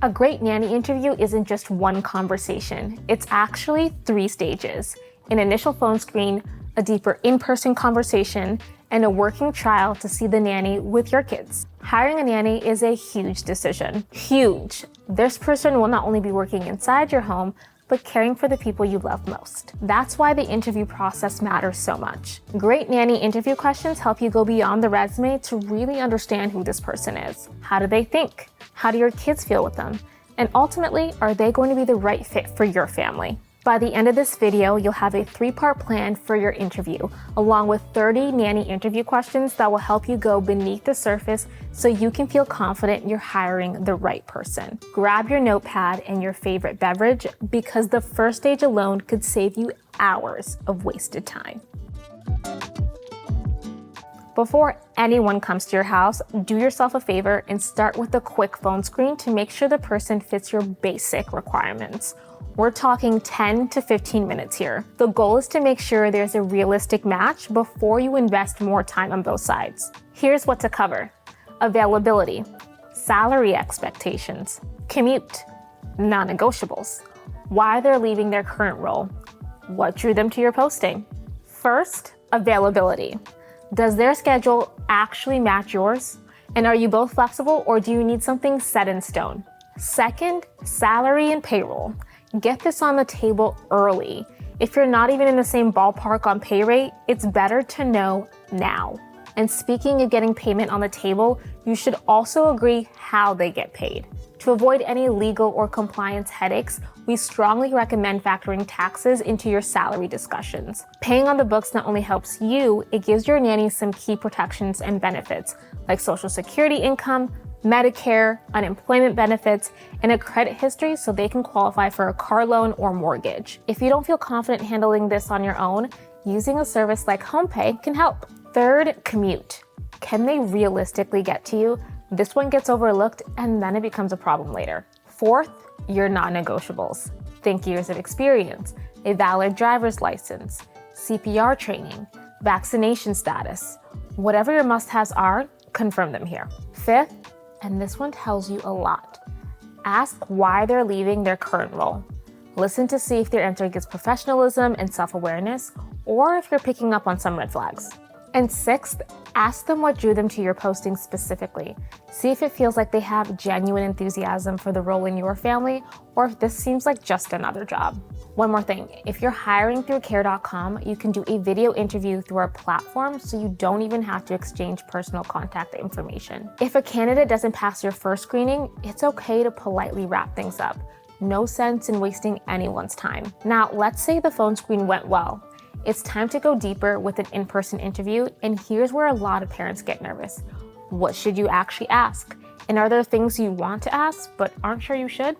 A great nanny interview isn't just one conversation. It's actually 3 stages: an initial phone screen, a deeper in-person conversation, and a working trial to see the nanny with your kids. Hiring a nanny is a huge decision. Huge. This person will not only be working inside your home, but caring for the people you love most. That's why the interview process matters so much. Great nanny interview questions help you go beyond the resume to really understand who this person is. How do they think? How do your kids feel with them? And ultimately, are they going to be the right fit for your family? By the end of this video, you'll have a 3-part plan for your interview, along with 30 nanny interview questions that will help you go beneath the surface so you can feel confident you're hiring the right person. Grab your notepad and your favorite beverage, because the first stage alone could save you hours of wasted time. Before anyone comes to your house, do yourself a favor and start with a quick phone screen to make sure the person fits your basic requirements. We're talking 10 to 15 minutes here. The goal is to make sure there's a realistic match before you invest more time on both sides. Here's what to cover: availability, salary expectations, commute, non-negotiables, why they're leaving their current role, what drew them to your posting. First, availability. Does their schedule actually match yours? And are you both flexible, or do you need something set in stone? Second, salary and payroll. Get this on the table early. If you're not even in the same ballpark on pay rate, it's better to know now. And speaking of getting payment on the table, you should also agree how they get paid. To avoid any legal or compliance headaches, we strongly recommend factoring taxes into your salary discussions. Paying on the books not only helps you, it gives your nanny some key protections and benefits, like Social Security income, Medicare, unemployment benefits, and a credit history so they can qualify for a car loan or mortgage. If you don't feel confident handling this on your own, using a service like HomePay can help. Third, commute. Can they realistically get to you? This one gets overlooked and then it becomes a problem later. Fourth, your non-negotiables. Think years of experience, a valid driver's license, CPR training, vaccination status. Whatever your must-haves are, confirm them here. Fifth, and this one tells you a lot, ask why they're leaving their current role. Listen to see if their answer gives professionalism and self-awareness, or if you're picking up on some red flags. And sixth, ask them what drew them to your posting specifically. See if it feels like they have genuine enthusiasm for the role in your family, or if this seems like just another job. One more thing, if you're hiring through Care.com, you can do a video interview through our platform, so you don't even have to exchange personal contact information. If a candidate doesn't pass your first screening, it's okay to politely wrap things up. No sense in wasting anyone's time. Now, let's say the phone screen went well. It's time to go deeper with an in-person interview, and here's where a lot of parents get nervous. What should you actually ask? And are there things you want to ask but aren't sure you should?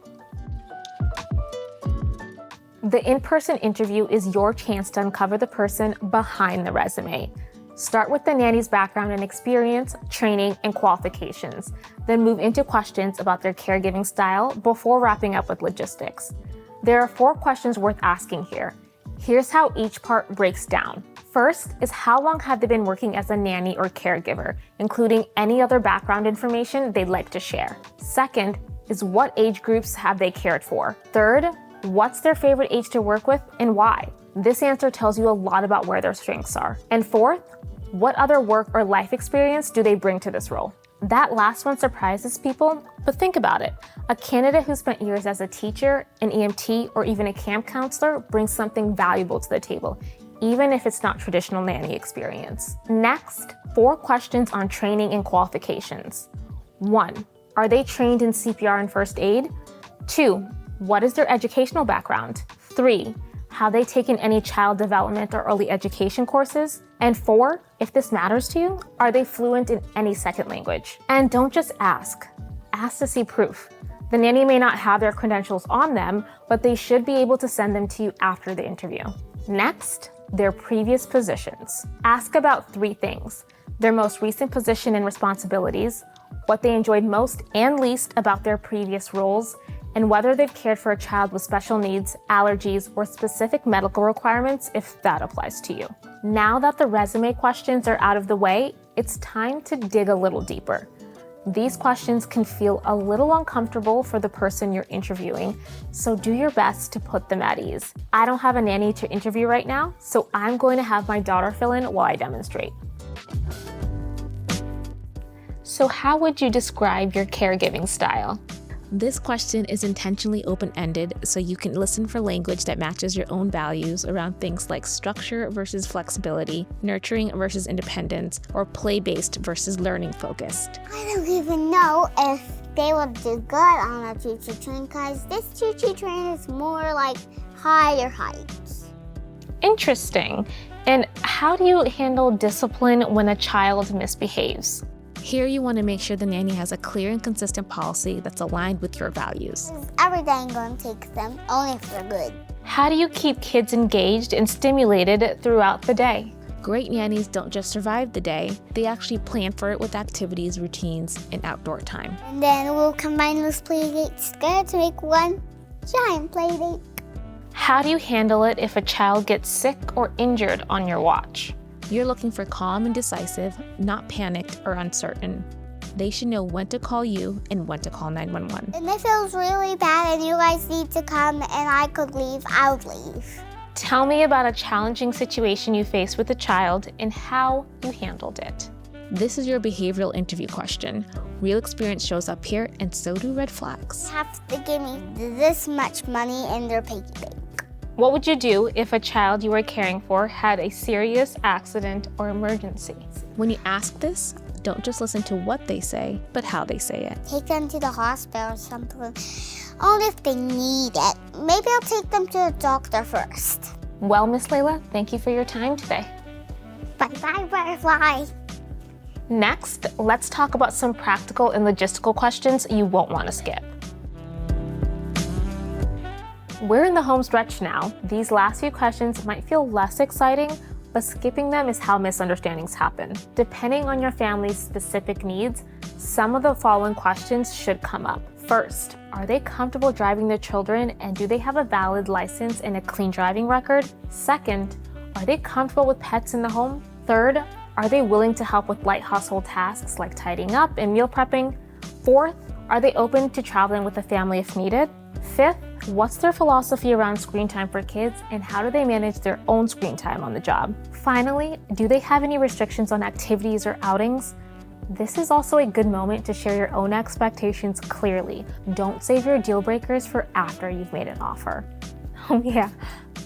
The in-person interview is your chance to uncover the person behind the resume. Start with the nanny's background and experience, training, and qualifications. Then move into questions about their caregiving style before wrapping up with logistics. There are 4 questions worth asking here. Here's how each part breaks down. First is, how long have they been working as a nanny or caregiver, including any other background information they'd like to share. Second is, what age groups have they cared for? Third, what's their favorite age to work with and why? This answer tells you a lot about where their strengths are. And fourth, what other work or life experience do they bring to this role? That last one surprises people, but think about it. A candidate who spent years as a teacher, an EMT, or even a camp counselor brings something valuable to the table, even if it's not traditional nanny experience. Next, 4 questions on training and qualifications. 1, are they trained in CPR and first aid? 2, what is their educational background? 3, have they taken any child development or early education courses? And 4, if this matters to you, are they fluent in any second language? And don't just ask to see proof. The nanny may not have their credentials on them, but they should be able to send them to you after the interview. Next, their previous positions. Ask about 3 things: their most recent position and responsibilities, what they enjoyed most and least about their previous roles, and whether they've cared for a child with special needs, allergies, or specific medical requirements if that applies to you. Now that the resume questions are out of the way, it's time to dig a little deeper. These questions can feel a little uncomfortable for the person you're interviewing, so do your best to put them at ease. I don't have a nanny to interview right now, so I'm going to have my daughter fill in while I demonstrate. So how would you describe your caregiving style? This question is intentionally open-ended so you can listen for language that matches your own values around things like structure versus flexibility, nurturing versus independence, or play-based versus learning-focused. I don't even know if they will do good on a choo-choo train because this choo-choo train is more like higher heights. Interesting. And how do you handle discipline when a child misbehaves? Here you want to make sure the nanny has a clear and consistent policy that's aligned with your values. Every day I'm going to take them, only if they're good. How do you keep kids engaged and stimulated throughout the day? Great nannies don't just survive the day, they actually plan for it with activities, routines, and outdoor time. And then we'll combine those play dates together to make one giant play date. How do you handle it if a child gets sick or injured on your watch? You're looking for calm and decisive, not panicked or uncertain. They should know when to call you and when to call 911. And if it feels really bad and you guys need to come and I could leave, I would leave. Tell me about a challenging situation you faced with a child and how you handled it. This is your behavioral interview question. Real experience shows up here, and so do red flags. You have to give me this much money in their piggy bank. What would you do if a child you were caring for had a serious accident or emergency? When you ask this, don't just listen to what they say, but how they say it. Take them to the hospital or something, only if they need it. Maybe I'll take them to the doctor first. Well, Miss Layla, thank you for your time today. Bye-bye, butterfly. Next, let's talk about some practical and logistical questions you won't want to skip. We're in the home stretch now. These last few questions might feel less exciting, but skipping them is how misunderstandings happen. Depending on your family's specific needs, some of the following questions should come up. First, are they comfortable driving their children and do they have a valid license and a clean driving record? Second, are they comfortable with pets in the home? Third, are they willing to help with light household tasks like tidying up and meal prepping? Fourth, are they open to traveling with the family if needed? Fifth, what's their philosophy around screen time for kids and how do they manage their own screen time on the job? Finally, do they have any restrictions on activities or outings? This is also a good moment to share your own expectations clearly. Don't save your deal breakers for after you've made an offer. Oh yeah,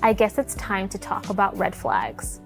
I guess it's time to talk about red flags.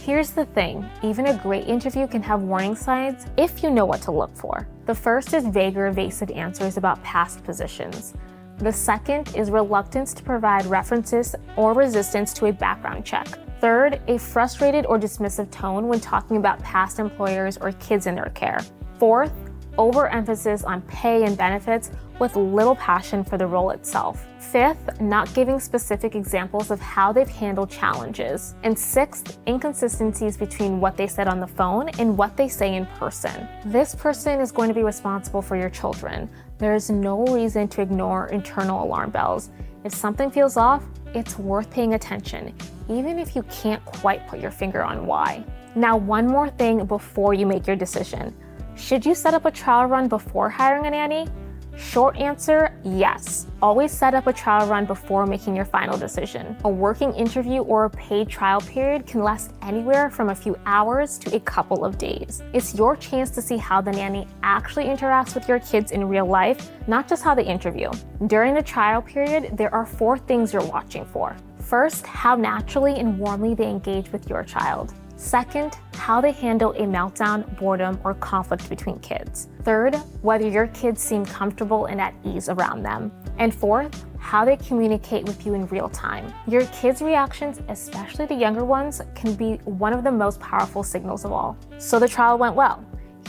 Here's the thing, even a great interview can have warning signs if you know what to look for. The first is vague or evasive answers about past positions. The second is reluctance to provide references or resistance to a background check. Third, a frustrated or dismissive tone when talking about past employers or kids in their care. Fourth, overemphasis on pay and benefits with little passion for the role itself. Fifth, not giving specific examples of how they've handled challenges. And sixth, inconsistencies between what they said on the phone and what they say in person. This person is going to be responsible for your children. There is no reason to ignore internal alarm bells. If something feels off, it's worth paying attention, even if you can't quite put your finger on why. Now, one more thing before you make your decision. Should you set up a trial run before hiring a nanny? Short answer, yes. Always set up a trial run before making your final decision. A working interview or a paid trial period can last anywhere from a few hours to a couple of days. It's your chance to see how the nanny actually interacts with your kids in real life, not just how they interview. During the trial period, there are 4 things you're watching for. First, how naturally and warmly they engage with your child. Second, how they handle a meltdown, boredom, or conflict between kids. Third, whether your kids seem comfortable and at ease around them. And fourth, how they communicate with you in real time. Your kids' reactions, especially the younger ones, can be one of the most powerful signals of all. So the trial went well.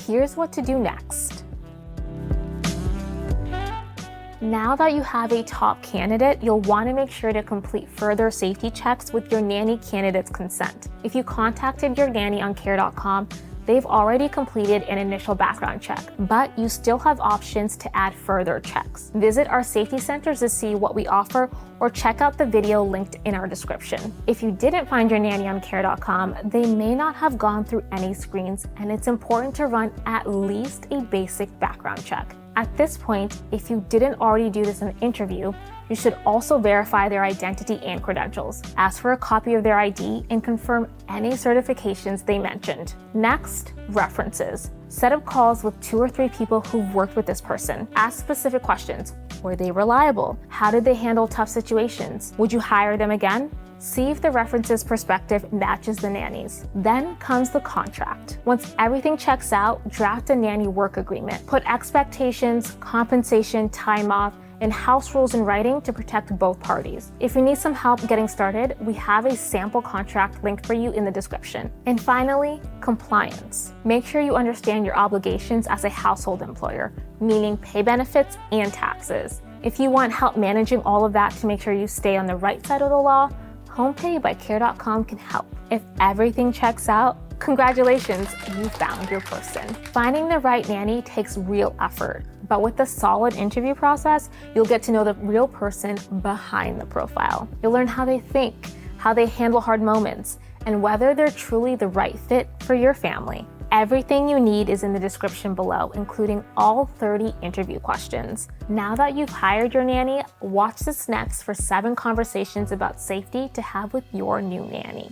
Here's what to do next. Now that you have a top candidate, you'll want to make sure to complete further safety checks with your nanny candidate's consent. If you contacted your nanny on Care.com, they've already completed an initial background check, but you still have options to add further checks. Visit our safety centers to see what we offer or check out the video linked in our description. If you didn't find your nanny on Care.com, they may not have gone through any screens, and it's important to run at least a basic background check. At this point, if you didn't already do this in the interview, you should also verify their identity and credentials. Ask for a copy of their ID and confirm any certifications they mentioned. Next, references. Set up calls with 2 or 3 people who've worked with this person. Ask specific questions. Were they reliable? How did they handle tough situations? Would you hire them again? See if the reference's perspective matches the nanny's. Then comes the contract. Once everything checks out, draft a nanny work agreement. Put expectations, compensation, time off, and house rules in writing to protect both parties. If you need some help getting started, we have a sample contract linked for you in the description. And finally, compliance. Make sure you understand your obligations as a household employer, meaning pay benefits and taxes. If you want help managing all of that to make sure you stay on the right side of the law, HomePay by Care.com can help. If everything checks out, congratulations, you found your person. Finding the right nanny takes real effort, but with the solid interview process, you'll get to know the real person behind the profile. You'll learn how they think, how they handle hard moments, and whether they're truly the right fit for your family. Everything you need is in the description below, including all 30 interview questions. Now that you've hired your nanny, watch this next for 7 conversations about safety to have with your new nanny.